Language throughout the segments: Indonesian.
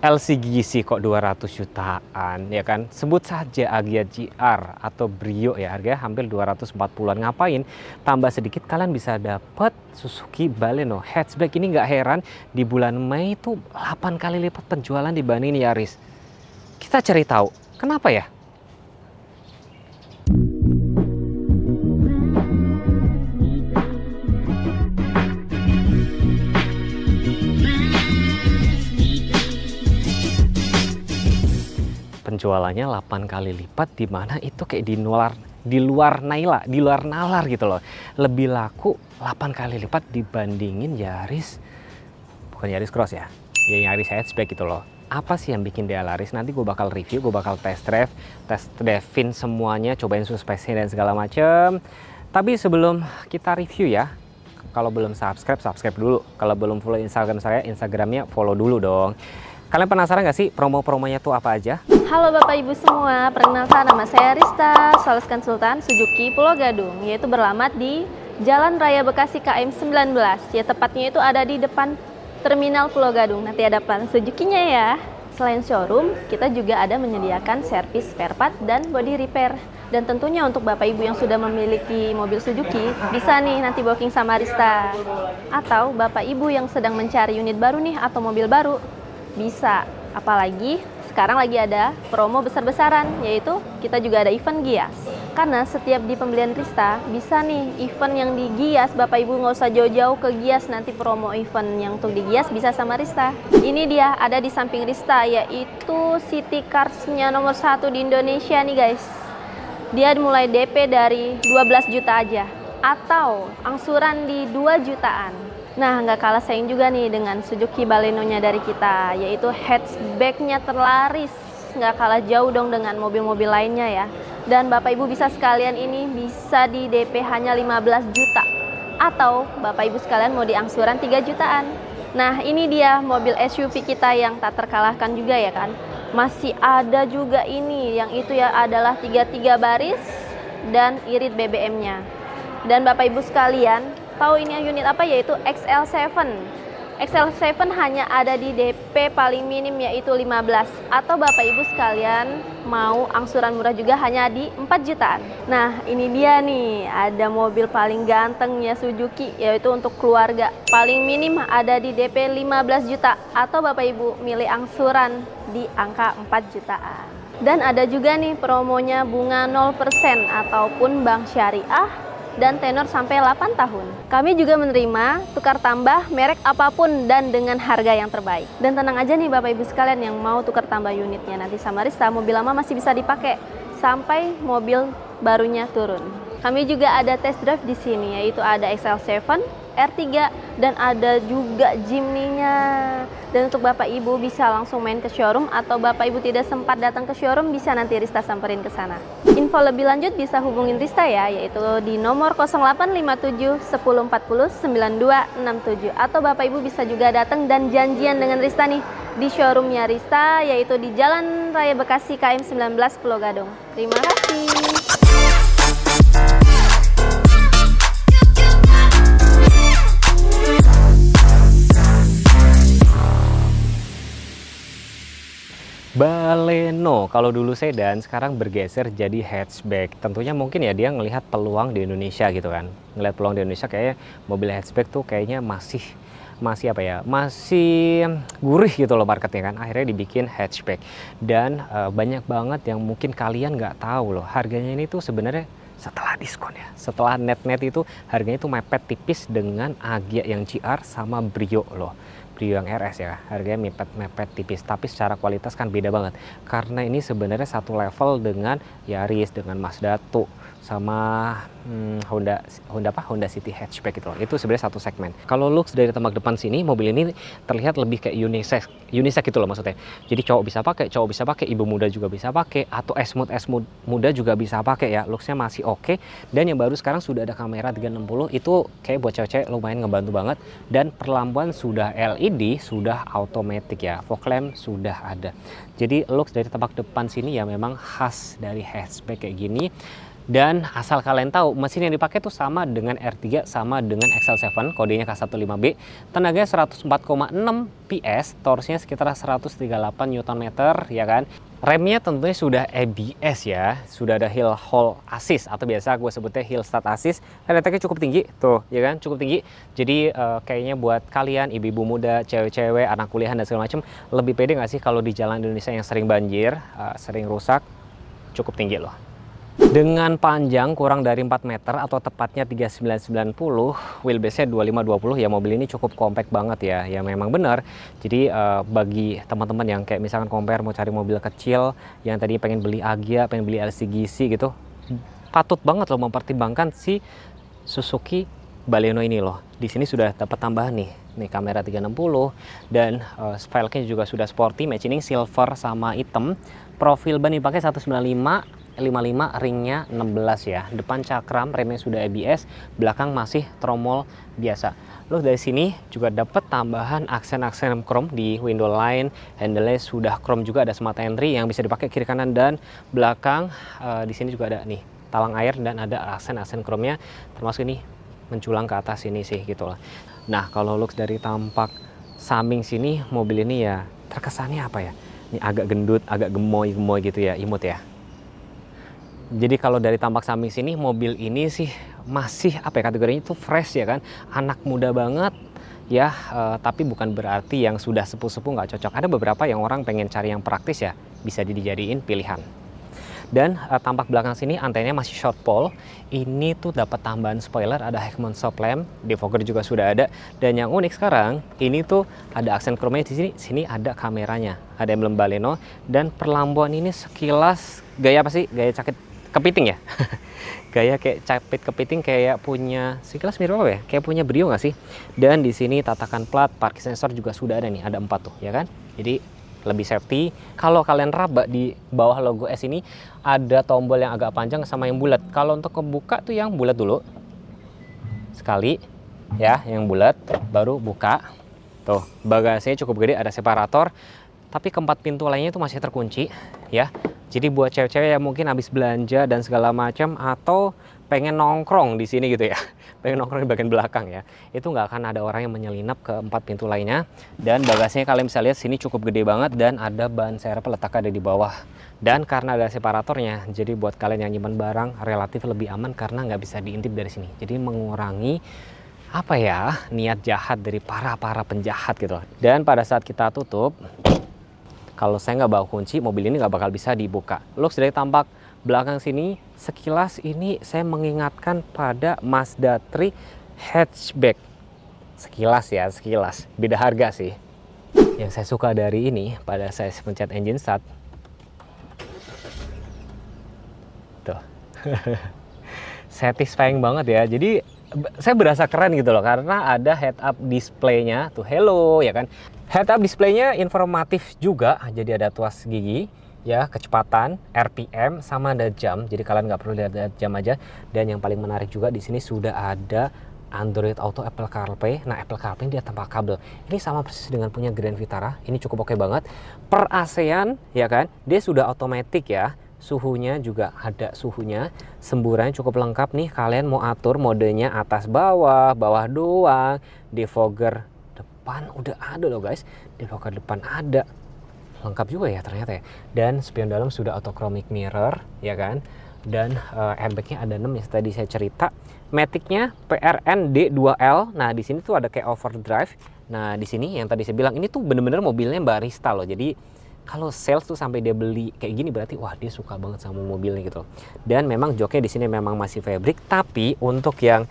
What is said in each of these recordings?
LCGC kok 200 jutaan ya kan. Sebut saja Agya GR atau Brio ya, harganya hampir 240-an. Ngapain tambah sedikit kalian bisa dapat Suzuki Baleno hatchback. Ini nggak heran di bulan Mei itu 8 kali lipat penjualan dibanding Yaris. Kita cari tahu kenapa ya. Penjualannya 8 kali lipat, di mana itu kayak di luar nalar gitu loh. Lebih laku 8 kali lipat dibandingin Yaris, bukan Yaris Cross ya, Yaris hatchback gitu loh. Apa sih yang bikin dia laris? Nanti gue bakal review, gue bakal test drive-in semuanya, cobain suspensinya dan segala macem. Tapi sebelum kita review ya, kalau belum subscribe dulu. Kalau belum follow Instagram saya, Instagramnya follow dulu dong. Kalian penasaran nggak sih promo-promonya tuh apa aja? Halo Bapak Ibu semua, perkenalkan nama saya Rista, sales konsultan Suzuki Pulau Gadung, yaitu beralamat di Jalan Raya Bekasi KM 19. Ya tepatnya itu ada di depan Terminal Pulau Gadung. Nanti ada plan Suzuki-nya ya. Selain showroom, kita juga ada menyediakan servis spare part dan body repair. Dan tentunya untuk Bapak Ibu yang sudah memiliki mobil Suzuki, bisa nih nanti booking sama Rista. Atau Bapak Ibu yang sedang mencari unit baru nih atau mobil baru, bisa. Apalagi sekarang lagi ada promo besar-besaran, yaitu kita juga ada event Gias. Karena setiap di pembelian Rista bisa nih event yang di Gias, Bapak Ibu nggak usah jauh-jauh ke Gias, nanti promo event yang untuk di Gias bisa sama Rista. Ini dia ada di samping Rista, yaitu City Cars-nya nomor 1 di Indonesia nih guys. Dia mulai DP dari 12 juta aja, atau angsuran di 2 jutaan. Nah, nggak kalah saing juga nih dengan Suzuki Baleno-nya dari kita, yaitu hatchback-nya terlaris. Nggak kalah jauh dong dengan mobil-mobil lainnya ya. Dan Bapak Ibu bisa sekalian ini bisa di DP hanya 15 juta. Atau Bapak Ibu sekalian mau diangsuran 3 jutaan. Nah, ini dia mobil SUV kita yang tak terkalahkan juga ya kan. Masih ada juga ini, yang itu ya adalah 33 baris dan irit BBM-nya. Dan Bapak Ibu sekalian, tahu ini unit apa? Yaitu XL7. XL7 hanya ada di DP paling minim yaitu 15. Atau Bapak Ibu sekalian mau angsuran murah juga hanya di 4 jutaan. Nah, ini dia nih, ada mobil paling gantengnya Suzuki, yaitu untuk keluarga. Paling minim ada di DP 15 juta. Atau Bapak Ibu milih angsuran di angka 4 jutaan. Dan ada juga nih promonya bunga 0% ataupun bank syariah dan tenor sampai 8 tahun. Kami juga menerima tukar tambah merek apapun dan dengan harga yang terbaik. Dan tenang aja nih Bapak Ibu sekalian yang mau tukar tambah unitnya, nanti sama Rista mobil lama masih bisa dipakai sampai mobil barunya turun. Kami juga ada test drive di sini, yaitu ada XL7, R3, dan ada juga Jimny-nya. Dan untuk Bapak Ibu bisa langsung main ke showroom, atau Bapak Ibu tidak sempat datang ke showroom, bisa nanti Rista samperin ke sana. Info lebih lanjut bisa hubungin Rista ya, yaitu di nomor 0857 1040 9267. Atau Bapak Ibu bisa juga datang dan janjian dengan Rista nih di showroomnya Rista, yaitu di Jalan Raya Bekasi KM 19 Pulau Gadung. Terima kasih. Baleno, kalau dulu sedan, sekarang bergeser jadi hatchback. Tentunya mungkin ya dia ngelihat peluang di Indonesia gitu kan. Ngelihat peluang di Indonesia kayaknya mobil hatchback tuh kayaknya masih apa ya, masih gurih gitu loh marketnya kan. Akhirnya dibikin hatchback. Dan banyak banget yang mungkin kalian nggak tahu loh, harganya ini tuh sebenarnya setelah diskon ya. Setelah net-net itu harganya tuh mepet tipis dengan Agya yang GR sama Brio loh. Brio yang RS ya, harganya mepet tipis, tapi secara kualitas kan beda banget. Karena ini sebenarnya satu level dengan Yaris, dengan Mazda 2, sama Honda City hatchback gitu loh. Itu sebenarnya satu segmen. Kalau looks dari tampak depan sini, mobil ini terlihat lebih kayak unisex gitu loh maksudnya. Jadi cowok bisa pakai, ibu muda juga bisa pakai, atau S-Mood muda juga bisa pakai ya. Looksnya masih oke. Dan yang baru sekarang sudah ada kamera 360, itu kayak buat cewek-cewek lumayan ngebantu banget. Dan perlampuan sudah LED, sudah automatic ya. Fog lamp sudah ada. Jadi looks dari tampak depan sini ya memang khas dari hatchback kayak gini. Dan asal kalian tahu, mesin yang dipakai tuh sama dengan R3, sama dengan XL7, kodenya K15B. Tenaganya 104,6 PS, torsinya sekitar 138 Nm, ya kan. Remnya tentunya sudah ABS ya, sudah ada hill hold assist atau biasa gue sebutnya hill start assist. Letaknya cukup tinggi, tuh, ya kan, cukup tinggi. Jadi kayaknya buat kalian, ibu-ibu muda, cewek-cewek, anak kuliahan dan segala macam, lebih pede nggak sih kalau di jalan Indonesia yang sering banjir, sering rusak, cukup tinggi loh. Dengan panjang kurang dari 4 meter atau tepatnya 3990, wheelbase-nya 2520, ya mobil ini cukup compact banget ya. Ya memang benar. Jadi bagi teman-teman yang kayak misalkan compare mau cari mobil kecil, yang tadi pengen beli Agya, pengen beli LCGC gitu, patut banget loh mempertimbangkan si Suzuki Baleno ini loh. Di sini sudah dapat tambahan nih kamera 360 dan velgnya juga sudah sporty, matching silver sama hitam. Profil ban dipakai 195 55, ringnya 16 ya. Depan cakram, remnya sudah ABS, belakang masih tromol biasa. Lalu dari sini juga dapat tambahan aksen-aksen chrome di window line, handle-nya sudah chrome juga, ada smart entry yang bisa dipakai kiri kanan dan belakang. Di sini juga ada nih talang air dan ada aksen-aksen chrome-nya, termasuk ini menculang ke atas ini sih gitu lah. Nah, kalau looks dari tampak samping sini, mobil ini ya terkesannya apa ya? Ini agak gendut, agak gemoy-gemoy gitu ya, imut ya. Jadi kalau dari tampak samping sini, mobil ini sih masih apa ya, kategorinya itu fresh ya kan, anak muda banget ya, tapi bukan berarti yang sudah sepuh-sepuh nggak cocok. Ada beberapa yang orang pengen cari yang praktis ya, bisa dijadiin pilihan. Dan tampak belakang sini antenanya masih short pole. Ini tuh dapat tambahan spoiler, ada Heckman stop lamp, defogger juga sudah ada. Dan yang unik sekarang, ini tuh ada aksen chrome-nya di sini. Sini ada kameranya, ada emblem Baleno, dan perlambuan ini sekilas gaya apa sih? Gaya cakit kepiting ya. Gaya kayak capit kepiting, kayak punya sekilas mirip apa ya? Kayak punya Brio nggak sih? Dan di sini tatakan plat, parking sensor juga sudah ada nih, ada 4 tuh ya kan. Jadi lebih safety. Kalau kalian raba di bawah logo S ini ada tombol yang agak panjang sama yang bulat. Kalau untuk kebuka tuh yang bulat dulu. Sekali ya, yang bulat baru buka. Tuh, bagasinya cukup gede, ada separator. Tapi keempat pintu lainnya itu masih terkunci ya. Jadi buat cewek-cewek yang mungkin habis belanja dan segala macam atau pengen nongkrong di sini gitu ya, pengen nongkrong di bagian belakang ya, itu nggak akan ada orang yang menyelinap ke 4 pintu lainnya. Dan bagasinya kalian bisa lihat sini cukup gede banget dan ada ban serep letaknya ada di bawah. Dan karena ada separatornya, jadi buat kalian yang nyimpan barang relatif lebih aman karena nggak bisa diintip dari sini. Jadi mengurangi apa ya, niat jahat dari para penjahat gitu. Dan pada saat kita tutup, kalau saya nggak bawa kunci, mobil ini nggak bakal bisa dibuka. Looks dari tampak belakang sini, sekilas ini saya mengingatkan pada Mazda 3 hatchback. Sekilas ya, sekilas. Beda harga sih. Yang saya suka dari ini, pada saya pencet engine start. Tuh. Satisfying banget ya. Jadi saya berasa keren gitu loh, karena ada head up display-nya. Tuh, hello ya kan. Head up display-nya informatif juga, jadi ada tuas gigi, ya, kecepatan, RPM, sama ada jam. Jadi kalian nggak perlu lihat jam aja. Dan yang paling menarik juga di sini sudah ada Android Auto, Apple CarPlay. Nah, Apple CarPlay dia tanpa kabel. Ini sama persis dengan punya Grand Vitara. Ini cukup oke banget. Per ASEAN, ya kan, dia sudah otomatis ya. Suhunya juga ada suhunya. Semburannya cukup lengkap nih. Kalian mau atur modenya atas bawah, bawah doang, defogger depan udah ada loh guys, defogger depan ada, lengkap juga ya ternyata ya. Dan spion dalam sudah autochromic mirror ya kan, dan airbagnya ada 6 yang tadi saya cerita. Matic-nya PRN D2L. Nah di sini tuh ada kayak overdrive. Nah di sini yang tadi saya bilang ini tuh bener-bener mobilnya barista loh. Jadi kalau sales tuh sampai dia beli kayak gini berarti wah dia suka banget sama mobilnya gitu. Dan memang joknya di sini memang masih fabric, tapi untuk yang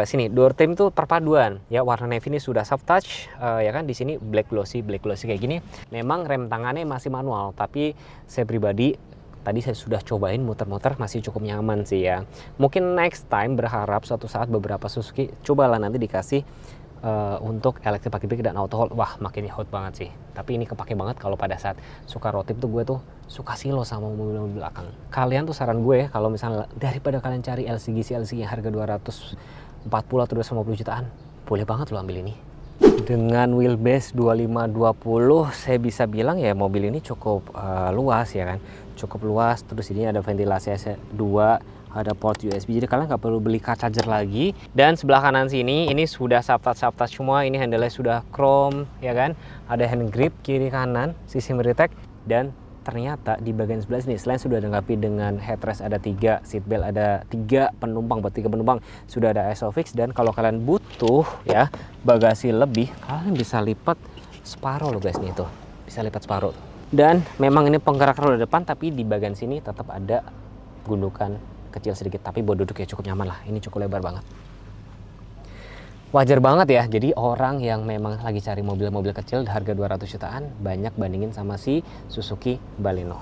sini door trim tuh perpaduan ya, warna navy ini sudah soft touch ya kan, di sini black glossy kayak gini. Memang rem tangannya masih manual, tapi saya pribadi tadi saya sudah cobain muter-muter masih cukup nyaman sih ya. Mungkin next time berharap suatu saat beberapa Suzuki cobalah nanti dikasih untuk electric pakai brake dan auto hold. Wah makin hot banget sih. Tapi ini kepake banget kalau pada saat suka road trip tuh, gue tuh suka silo sama mobil-mobil belakang. Kalian tuh saran gue kalau misalnya daripada kalian cari LCGC yang harga 240 atau 250 jutaan, boleh banget lo ambil ini. Dengan wheelbase 2520 saya bisa bilang ya mobil ini cukup luas ya kan. Cukup luas, terus ini ada ventilasi AC2, ada port USB, jadi kalian nggak perlu beli charger lagi. Dan sebelah kanan sini ini sudah soft-touch semua, ini handle-nya sudah chrome ya kan, ada hand grip kiri kanan, sistem retake. Dan ternyata di bagian sebelah sini selain sudah dilengkapi dengan headrest ada 3, seatbelt ada 3 penumpang, buat 3 penumpang, sudah ada ISOFIX. Dan kalau kalian butuh ya bagasi lebih, kalian bisa lipat separuh loh guys, nih tuh bisa lipat separuh. Dan memang ini penggerak roda depan, tapi di bagian sini tetap ada gundukan kecil sedikit, tapi buat duduk ya cukup nyaman lah, ini cukup lebar banget. Wajar banget ya, jadi orang yang memang lagi cari mobil-mobil kecil harga 200 jutaan banyak bandingin sama si Suzuki Baleno.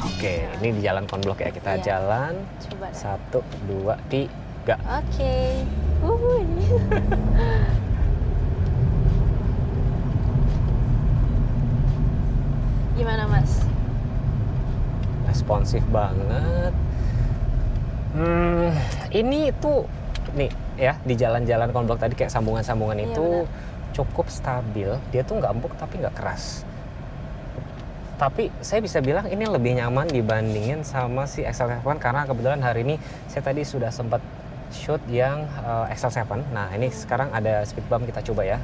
Oke, ini di jalan konblok ya, kita jalan. Coba. 1, 2, 3. Oke. Gimana Mas? Responsif banget. Ini tuh nih ya, di jalan-jalan konblok tadi kayak sambungan-sambungan itu cukup stabil. Dia tuh nggak empuk tapi nggak keras. Tapi saya bisa bilang ini lebih nyaman dibandingin sama si XL7, karena kebetulan hari ini saya tadi sudah sempat shoot yang XL7. Nah ini sekarang ada speed bump, kita coba ya.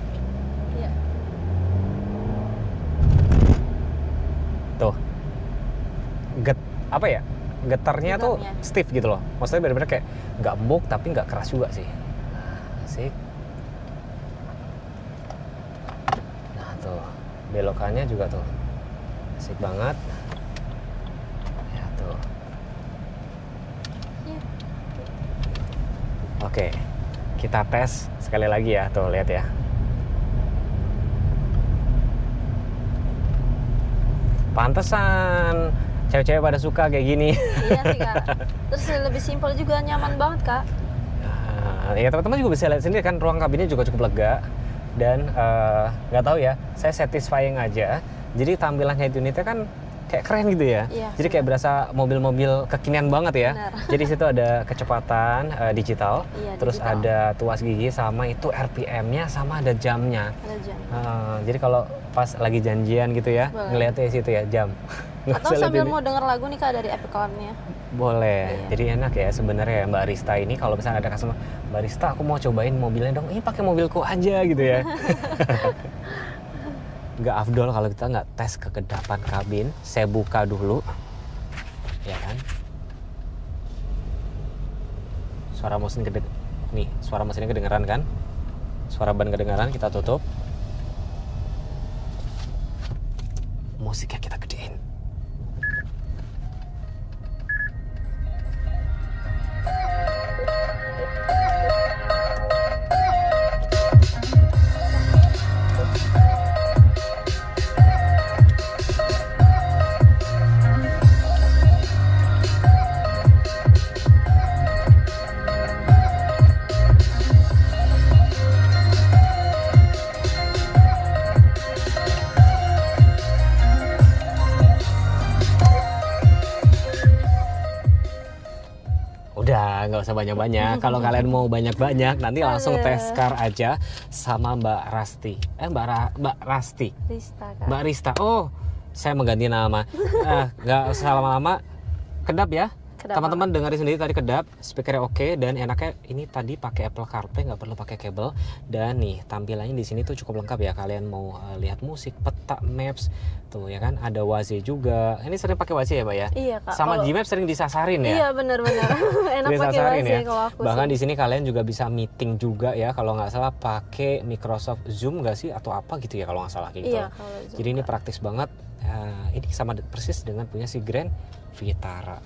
Tuh, apa ya, getarnya tuh stiff gitu loh, maksudnya benar-benar kayak nggak empuk tapi nggak keras juga sih. Nah, asik. Nah tuh, belokannya juga tuh asik banget ya tuh. Oke, kita tes sekali lagi ya, tuh lihat ya. Pantesan cewek-cewek pada suka kayak gini. Iya sih Kak. Terus lebih simpel juga, nyaman banget Kak. Nah, ya teman-teman juga bisa lihat sendiri kan, ruang kabinnya juga cukup lega. Dan nggak tahu ya, saya satisfying aja. Jadi tampilannya unitnya kan kayak keren gitu ya. Iya. Jadi kayak berasa mobil-mobil kekinian banget ya. Benar. Jadi situ ada kecepatan digital, Iya, terus digital. ada tuas gigi, sama itu RPM-nya, sama ada jamnya. Ada jam. Jadi kalau pas lagi janjian gitu ya, Boleh. ngeliatnya di situ ya, jam. Nggak Atau usah sambil liatin. mau denger lagu nih Kak dari Epic Cloud-nya. Boleh. Iya. Jadi enak ya sebenarnya ya Mbak Rista ini, kalau misalnya ada customer, Mbak Rista aku mau cobain mobilnya dong, ini pakai mobilku aja gitu ya. Nggak afdol kalau kita nggak tes kekedapan kabin. Saya buka dulu, ya kan. Suara mesin nih, suara mesinnya kedengeran kan? Suara ban kedengeran, kita tutup. Musiknya kita gedein. Udah, nggak usah banyak-banyak. Kalau kalian mau banyak-banyak, nanti langsung tes car aja sama Mbak Rasti. Mbak Rasti. Rista Kak. Mbak Rista. Oh, saya mengganti nama. Nggak usah lama-lama. Kedap ya. Kedap. Teman-teman dengerin sendiri tadi kedap, speakernya oke, dan enaknya ini tadi pakai Apple CarPlay, nggak perlu pakai kabel. Dan nih tampilannya di sini tuh cukup lengkap ya. Kalian mau lihat musik, peta, maps, tuh ya kan. Ada Waze juga. Ini sering pakai Waze ya, Mbak ya? Iya Kak. Sama Gmaps sering disasarin ya. Iya benar-benar. Enak pakai Disasarin Waze ya. kalau aku Bahkan sih. di sini kalian juga bisa meeting juga ya, kalau nggak salah pakai Microsoft Zoom nggak sih, atau apa gitu ya kalau nggak salah kayak gitu. Iya, kalau Zoom, Jadi ini Kak. praktis banget. Ini sama persis dengan punya si Grand Vitara.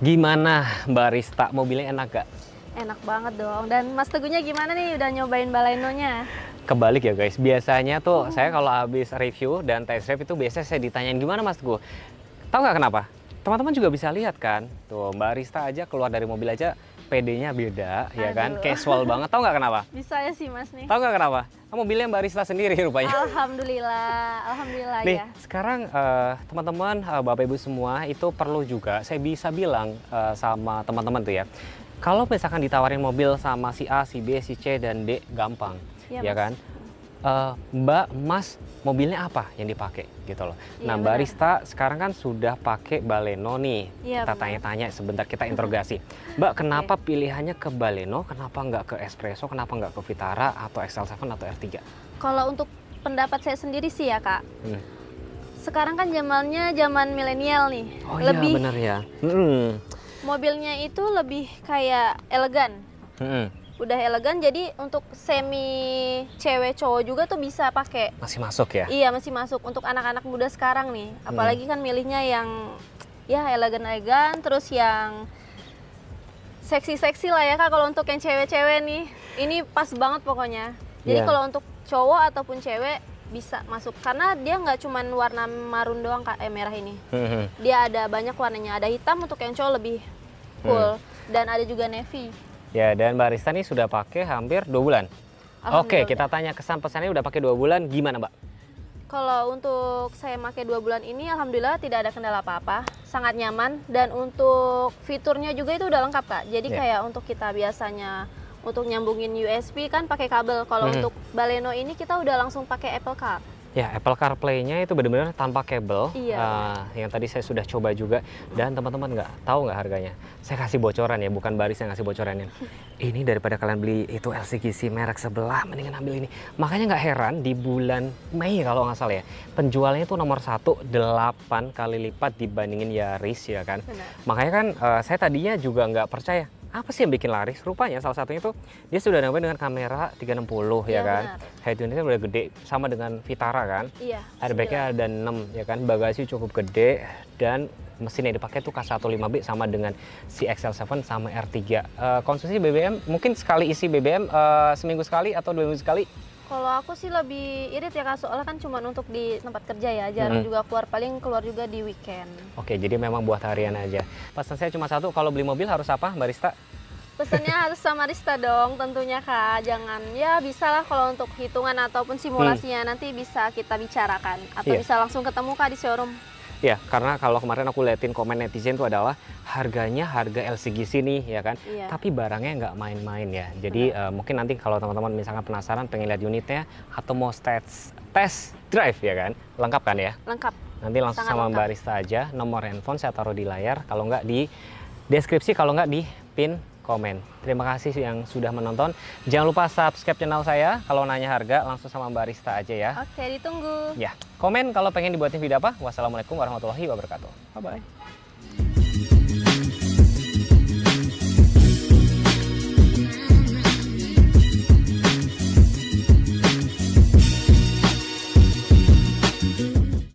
Gimana Mbak Rista, mobilnya enak gak? Enak banget dong. Dan Mas Teguhnya gimana nih, udah nyobain Balenonya? Kebalik ya guys, biasanya tuh saya kalau habis review dan test drive itu biasanya saya ditanyain gimana Mas Teguh. Tahu nggak kenapa? Teman-teman juga bisa lihat kan, tuh Mbak Rista aja keluar dari mobil aja PD-nya beda, ya kan? Aduh. Casual banget. Tahu nggak kenapa? Bisa ya sih Mas nih. Tahu nggak kenapa? Mobilnya barista sendiri rupanya. Alhamdulillah Nih, ya. sekarang teman-teman, Bapak Ibu semua itu perlu juga saya bisa bilang sama teman-teman tuh ya. Kalau misalkan ditawarin mobil sama si A, si B, si C dan D gampang, Iya, ya Mas. kan? Mbak, Mas, mobilnya apa yang dipakai gitu loh. Iya, Nah, benar. barista sekarang kan sudah pakai Baleno nih. Iya, Kita benar. tanya-tanya sebentar, kita interogasi. Mbak, kenapa pilihannya ke Baleno? Kenapa nggak ke Espresso? Kenapa nggak ke Vitara atau XL7 atau R3? Kalau untuk pendapat saya sendiri sih ya Kak, Hmm. sekarang kan zamannya zaman milenial nih. Oh iya, Lebih bener ya. Hmm. mobilnya itu lebih kayak elegan. Hmm. Udah elegan, jadi untuk semi cewek cowok juga tuh bisa pakai. Masih masuk ya? Iya, masih masuk untuk anak-anak muda sekarang nih. Apalagi kan milihnya yang ya elegan-elegan, terus yang seksi-seksi lah ya Kak. Kalau untuk yang cewek-cewek nih, ini pas banget pokoknya. Jadi Iya. kalau untuk cowok ataupun cewek bisa masuk, karena dia nggak cuman warna marun doang Kak, merah ini. Hmm. Dia ada banyak warnanya, ada hitam untuk yang cowok lebih cool, dan ada juga navy. Ya, dan barista nih sudah pakai hampir 2 bulan. Oke, Alhamdulillah. kita tanya kesan pesannya udah pakai 2 bulan, gimana Mbak? Kalau untuk saya pakai 2 bulan ini, alhamdulillah tidak ada kendala apa-apa, sangat nyaman, dan untuk fiturnya juga itu udah lengkap Kak. Jadi Ya. kayak untuk kita biasanya untuk nyambungin USB kan pakai kabel. Kalau untuk Baleno ini kita udah langsung pakai Apple Car. Ya, Apple CarPlay-nya itu benar-benar tanpa kabel. Iya. Yang tadi saya sudah coba juga, dan teman-teman nggak tahu nggak harganya. Saya kasih bocoran ya, bukan baris yang kasih bocorannya. Ini daripada kalian beli itu LCGC merek sebelah, mendingan ambil ini. Makanya nggak heran di bulan Mei kalau nggak salah ya, penjualnya itu nomor 1, 8 kali lipat dibandingin Yaris ya kan. Benar. Makanya kan saya tadinya juga nggak percaya. Apa sih yang bikin laris? Rupanya salah satunya itu dia sudah nambah dengan kamera 360 ya Iya, kan. benar. Head unitnya udah gede sama dengan Vitara kan. Iya. Airbagnya ada 6 ya kan, bagasi cukup gede, dan mesin yang dipakai tuh K15B sama dengan si XL7 sama R3. Konsumsi BBM mungkin sekali isi BBM seminggu sekali atau 2 minggu sekali. Kalau aku sih lebih irit ya Kak, soalnya kan cuma untuk di tempat kerja ya, jarang juga keluar, paling keluar juga di weekend. Oke, jadi memang buat harian aja. Pesan saya cuma satu, kalau beli mobil harus apa barista? Pesannya harus sama Rista dong tentunya Kak, jangan ya bisa lah kalau untuk hitungan ataupun simulasinya nanti bisa kita bicarakan, atau Iya. bisa langsung ketemu Kak di showroom. Ya, karena kalau kemarin aku liatin komen netizen itu adalah harganya harga LCGC nih ya kan, Iya. tapi barangnya nggak main-main ya. Jadi mungkin nanti kalau teman-teman misalkan penasaran pengen lihat unitnya atau mau test drive ya kan, lengkap kan ya? Lengkap. Nanti langsung Sangat sama lengkap. barista aja, nomor handphone saya taruh di layar, kalau nggak di deskripsi, kalau nggak di pin komen. Terima kasih yang sudah menonton. Jangan lupa subscribe channel saya. Kalau nanya harga langsung sama barista aja ya. Oke, ditunggu. Ya, komen kalau pengen dibuatin video apa. Wassalamualaikum warahmatullahi wabarakatuh. Bye bye.